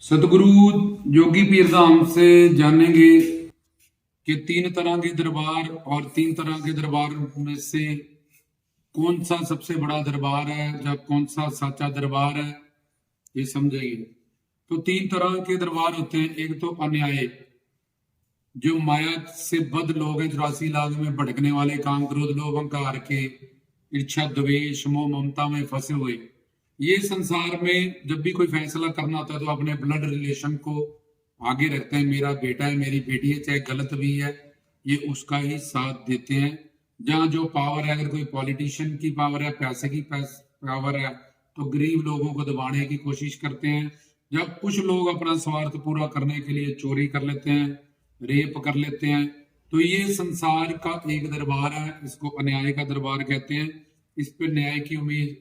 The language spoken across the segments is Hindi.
सतगुरु जोगी पीर धाम से जानेंगे कि तीन तरह के दरबार और तीन तरह के दरबार में से कौन सा सबसे बड़ा दरबार है या कौन सा साचा दरबार है, ये समझेंगे। तो तीन तरह के दरबार होते हैं। एक तो अन्याय, जो माया से बद्ध लोग हैं, 84 लाख में भटकने वाले, काम क्रोध लोभ अहंकार के, ईर्ष्या द्वेष मोह ममता में फंसे हुए। ये संसार में जब भी कोई फैसला करना होता है तो अपने ब्लड रिलेशन को आगे रखते हैं। मेरा बेटा है, मेरी बेटी है, चाहे गलत भी है, ये उसका ही साथ देते हैं। जहाँ जो पावर है, अगर कोई पॉलिटिशियन की पावर है, पैसे की पावर है, तो गरीब लोगों को दबाने की कोशिश करते हैं। जब कुछ लोग अपना स्वार्थ पूरा करने के लिए चोरी कर लेते हैं, रेप कर लेते हैं, तो ये संसार का एक दरबार है, इसको अन्याय का दरबार कहते हैं। इस पे न्याय की उम्मीद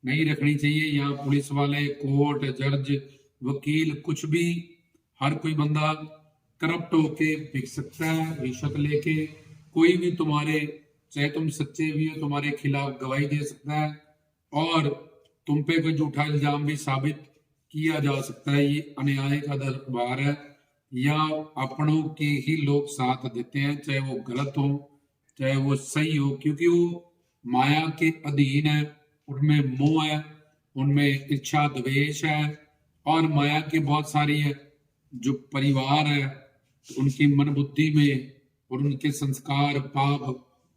नहीं रखनी चाहिए। यहाँ पुलिस वाले, कोर्ट, जज, वकील, कुछ भी, हर कोई बंदा करप्ट होके बिक सकता है, रिश्वत लेके। कोई भी तुम्हारे, चाहे तुम सच्चे भी हो, तुम्हारे खिलाफ गवाही दे सकता है और तुम पे कोई झूठा इल्जाम भी साबित किया जा सकता है। ये अन्याय का दरबार है। या अपनों के ही लोग साथ देते हैं, चाहे वो गलत हो चाहे वो सही हो, क्योंकि वो माया के अधीन है। उनमें मोह है, उनमें इच्छा द्वेष है, और माया की बहुत सारी है जो परिवार है, उनकी मन बुद्धि में और उनके संस्कार पाप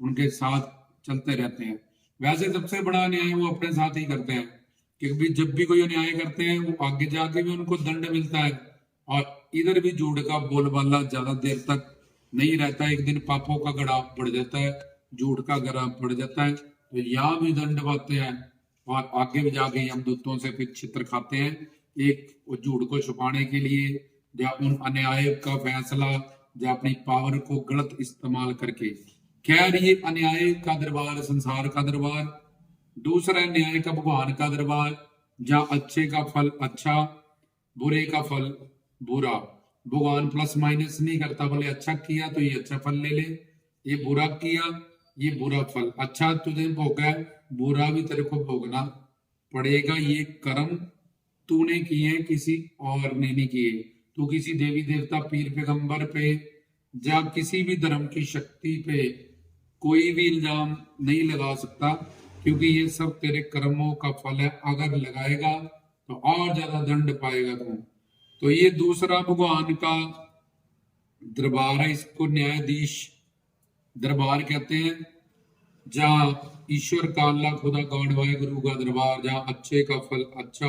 उनके साथ चलते रहते हैं। वैसे सबसे बड़ा अन्याय वो अपने साथ ही करते हैं, क्योंकि जब भी कोई अन्याय करते हैं वो आगे जाके भी उनको दंड मिलता है। और इधर भी झूठ का बोलबाला ज्यादा देर तक नहीं रहता, एक दिन पापों का गड़ा बढ़ जाता है, झूठ का गड़ा बढ़ जाता है, तो यहाँ भी दंड पाते हैं और आगे भी जाके हम दूतों से फिर छित्र खाते हैं, एक झूठ को छुपाने के लिए या उन अन्याय का फैसला या अपनी पावर को गलत इस्तेमाल करके। खैर, ये अन्याय का दरबार, संसार का दरबार। दूसरा न्याय का, भगवान का दरबार, जहाँ अच्छे का फल अच्छा, बुरे का फल बुरा। भगवान प्लस माइनस नहीं करता, बोले अच्छा किया तो ये अच्छा फल ले ले, ये बुरा किया ये बुरा फल। अच्छा तुझे भोगा है, बुरा भी तेरे को भोगना पड़ेगा। ये कर्म तूने किए, किसी और ने नहीं किए। तू किसी देवी देवता, पीर पैगंबर पे या किसी भी धर्म की शक्ति पे कोई भी इल्जाम नहीं लगा सकता, क्योंकि ये सब तेरे कर्मों का फल है। अगर लगाएगा तो और ज्यादा दंड पाएगा तू। तो ये दूसरा भगवान का दरबार है, इसको न्यायाधीश दरबार कहते हैं। जहाँ ईश्वर का, अल्लाह खुदा गॉड वाहे गुरु का दरबार, जहाँ अच्छे का फल अच्छा,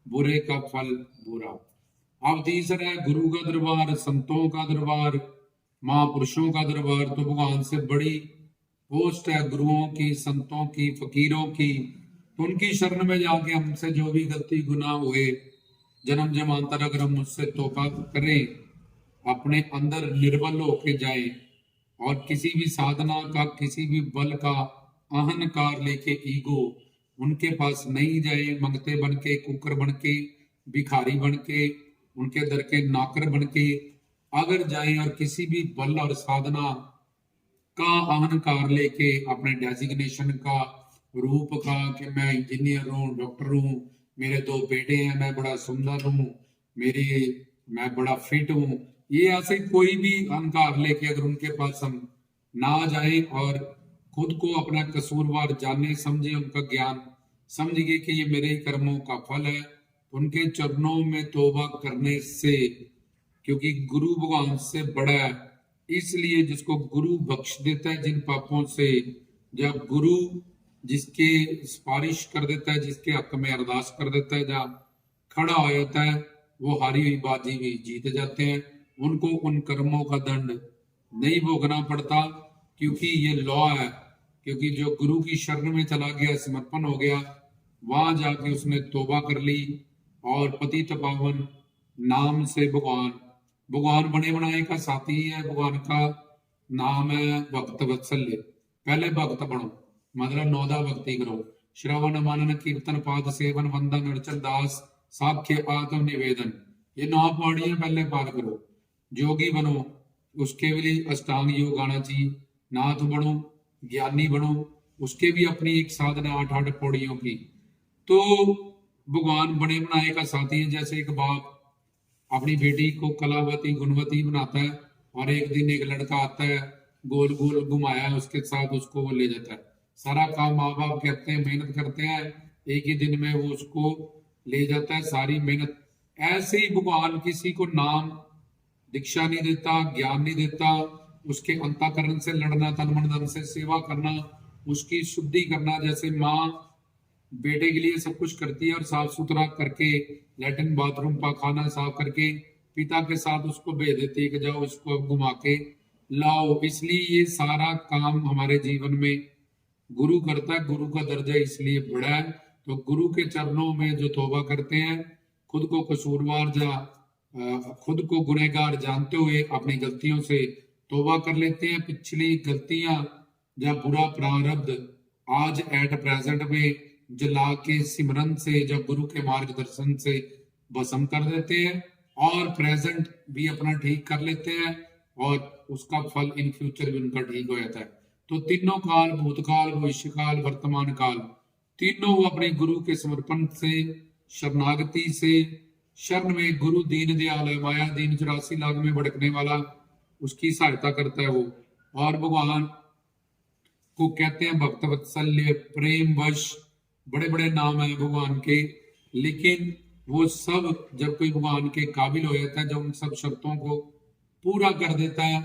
बुरे का फल बुरा। अब तीसरा है गुरु का दरबार, संतों का दरबार, महापुरुषों का दरबार। तो भगवान से बड़ी पोस्ट है गुरुओं की, संतों की, फकीरों की। तो उनकी शरण में जाके हमसे जो भी गलती गुनाह हुए जन्म जन्मांतर, अगर हम मुझसे तौबा करें, अपने अंदर निर्बल होके जाए और किसी भी साधना का, किसी भी बल का अहंकार लेके, ईगो उनके पास नहीं जाए, मंगते बन के, कुकर बन के, भिखारी बन के, उनके दर के नौकर बन के अगर जाए और किसी भी बल और साधना का अहंकार लेके, अपने डेजिग्नेशन का, रूप का, कि मैं इंजीनियर हूँ, डॉक्टर हूँ, मेरे 2 बेटे हैं, मैं बड़ा सुंदर हूँ, मैं बड़ा फिट हूँ, ये ऐसे कोई भी अहंकार लेके अगर उनके पास हम ना जाए और खुद को अपना कसूरवार जाने समझे, उनका ज्ञान समझिए कि ये मेरे ही कर्मों का फल है, उनके चरणों में तौबा करने से, क्योंकि गुरु भगवान से बड़ा है, इसलिए जिसको गुरु बख्श देता है जिन पापों से, जब गुरु जिसके सिफारिश कर देता है, जिसके हक में अरदास कर देता है, जहाँ खड़ा हो जाता है, वो हारी हुई बाजी भी जीत जाते हैं। उनको उन कर्मों का दंड नहीं भोगना पड़ता, क्योंकि ये लॉ है। क्योंकि जो गुरु की शरण में चला गया, समर्पण हो गया, वहां जाके उसने तौबा कर ली और पतित पावन नाम से भगवान बने बनाए का साथी है। भगवान का नाम है भक्त वत्सल्य। पहले भक्त बनो, मतलब 9दा भक्ति करो, श्रवण मनन कीर्तन पाद सेवन वंदन अर्चन दास साख्य आत्म निवेदन, ये 9 पौड़ियां पहले पार करो। जोगी बनो, उसके लिए अष्टांग योग आना चाहिए। नाथ बनो, ज्ञानी बनो, उसके भी अपनी एक साधना 8 पौड़ियों की। तो भगवान बने बनाए का साथी है। जैसे एक बाप अपनी बेटी को कलावती गुणवती बनाता है, और एक दिन एक लड़का आता है, गोल गोल घुमाया उसके साथ, उसको वो ले जाता है। सारा काम माँ बाप कहते हैं, मेहनत करते हैं, एक ही दिन में वो उसको ले जाता है, सारी मेहनत। ऐसे ही भगवान किसी को नाम दीक्षा नहीं देता, ज्ञान नहीं देता, उसके अंतःकरण से लड़ना, तन मन धन से सेवा करना, उसकी शुद्धि करना। जैसे माँ बेटे के लिए सब कुछ करती है और साफ सुथरा करके लैट्रिन बाथरूम पाखाना साफ करके पिता के साथ उसको भेज देती है कि जाओ इसको अब घुमा के लाओ। इसलिए ये सारा काम हमारे जीवन में गुरु करता है, गुरु का दर्जा इसलिए बड़ा है। तो गुरु के चरणों में जो तौबा करते हैं, खुद को कसूरवार खुद को गुनहगार जानते हुए अपनी गलतियों से तौबा कर लेते हैं, पिछली गलतियां या बुरा प्रारब्ध आज एट प्रेजेंट में जला के सिमरन से, जब गुरु के मार्गदर्शन से भस्म कर देते हैं, और प्रेजेंट भी अपना ठीक कर लेते हैं, और उसका फल इन फ्यूचर भी उनका ठीक हो जाता है। तो तीनों काल, भूतकाल, भविष्यकाल, वर्तमान काल, तीनों वो अपने गुरु के समर्पण से, शरणागति से, शरण में गुरु दीन दयाल है, माया दीन 84 लाख में भटकने वाला, उसकी सहायता करता है वो। और भगवान को कहते हैं भक्त वत्सल्य, प्रेम वश, बड़े बड़े नाम है भगवान के। लेकिन वो सब जब कोई भगवान के काबिल हो जाता है, जब उन सब शर्तों को पूरा कर देता है,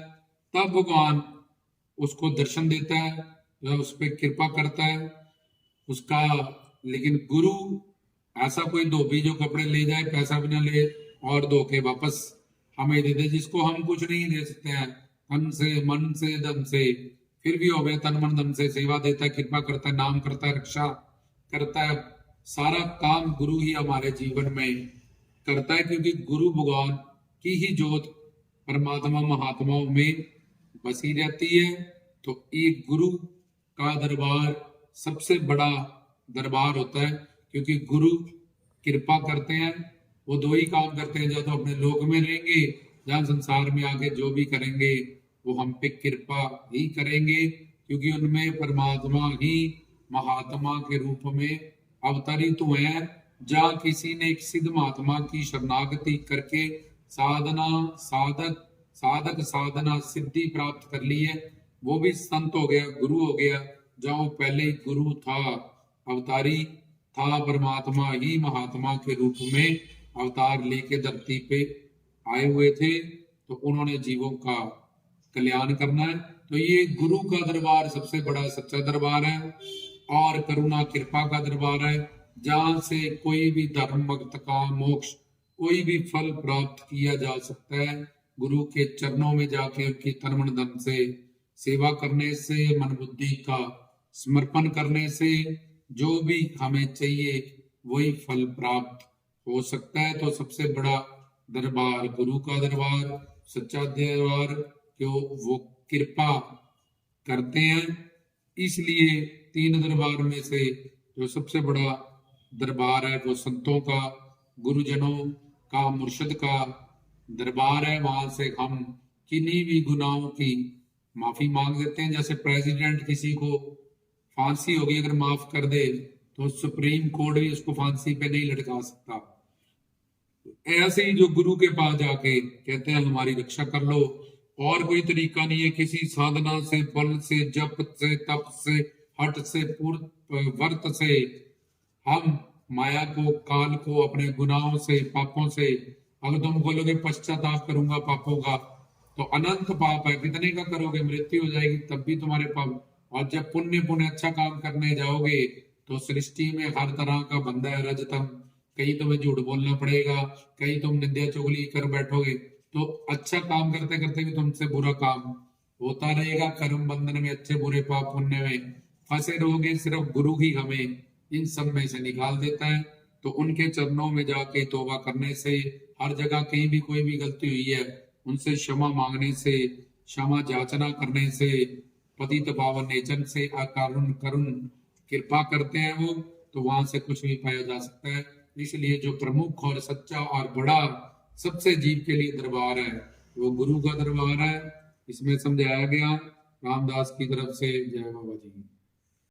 तब भगवान उसको दर्शन देता है, वह उस पर कृपा करता है उसका। लेकिन गुरु ऐसा कोई धोबी जो कपड़े ले जाए, पैसा भी ना ले और धो के वापस हमें दे दे, जिसको हम कुछ नहीं दे सकते हैं, तन से, मन से, धन से, फिर भी हो गए तन मन धन से सेवा देता है, कृपा करता है, नाम करता है, रक्षा करता है। सारा काम गुरु ही हमारे जीवन में करता है, क्योंकि गुरु भगवान की ही जोत परमात्मा महात्माओं में बसी रहती है। तो एक गुरु का दरबार सबसे बड़ा दरबार होता है, क्योंकि गुरु कृपा करते हैं। वो दो ही काम करते हैं, या तो अपने लोक में रहेंगे, या संसार में आके जो भी करेंगे वो हम पे कृपा ही करेंगे, क्योंकि उनमें परमात्मा ही महात्मा के रूप में अवतरित हुए हैं। जहाँ किसी ने एक सिद्ध महात्मा की शरणागति करके साधक साधना सिद्धि प्राप्त कर ली है, वो भी संत हो गया, गुरु हो गया। जहाँ वो पहले ही गुरु था, अवतारी था, परमात्मा ही महात्मा के रूप में अवतार लेके धरती पे आए हुए थे, तो उन्होंने जीवों का कल्याण करना है। तो ये गुरु का दरबार सबसे बड़ा सच्चा दरबार है, और करुणा कृपा का दरबार है, जहां से कोई भी धर्म भक्त का मोक्ष, कोई भी फल प्राप्त किया जा सकता है। गुरु के चरणों में जाके उनकी तन मन धन से सेवा करने से, मन बुद्धि का समर्पण करने से जो भी हमें चाहिए वही फल प्राप्त हो सकता है। तो सबसे बड़ा दरबार गुरु का दरबार, सच्चा दरबार, क्यों वो कृपा करते हैं। इसलिए तीन दरबार में से जो सबसे बड़ा दरबार है वो संतों का, गुरुजनों का, मुर्शिद का दरबार है। वहां से हम किन्हीं भी गुनाहों की माफी मांग देते हैं। जैसे प्रेसिडेंट किसी को फांसी होगी अगर माफ कर दे, तो सुप्रीम कोर्ट भी उसको फांसी पे नहीं लटका सकता। ऐसे ही जो गुरु के पास जाके कहते हैं हमारी रक्षा कर लो, और कोई तरीका नहीं है, किसी साधना से, बल से, जप से, तप से, हट से, वर्त से हम माया को, काल को, अपने गुनाहों से, पापों से, अगर तुम बोलोगे पश्चाताप करूंगा पापों का, तो अनंत पाप है, कितने का करोगे, मृत्यु हो जाएगी तब भी तुम्हारे पाप। और जब पुण्य पुण्य अच्छा काम करने जाओगे तो सृष्टि में हर तरह का बंदा है रजतम, कहीं तुम्हें झूठ बोलना पड़ेगा, कहीं तुम निंदा चुगली कर बैठोगे, तो अच्छा काम करते करते भी तुमसे बुरा काम होता रहेगा। कर्म बंधन में, अच्छे बुरे पाप पुण्य में फंसे रहोगे। सिर्फ गुरु ही हमें इन सब में से निकाल देता है। तो उनके चरणों में जाके तौबा करने से, हर जगह कहीं भी कोई भी गलती हुई है उनसे क्षमा मांगने से, क्षमा याचना करने से, पतित पावन नेचन से अकारण करुण कृपा करते हैं वो, तो वहां से कुछ भी पाया जा सकता है। इसलिए जो प्रमुख और सच्चा और बड़ा सबसे जीव के लिए दरबार है वो गुरु का दरबार है। इसमें समझाया गया रामदास की तरफ से। जय बाबा जी।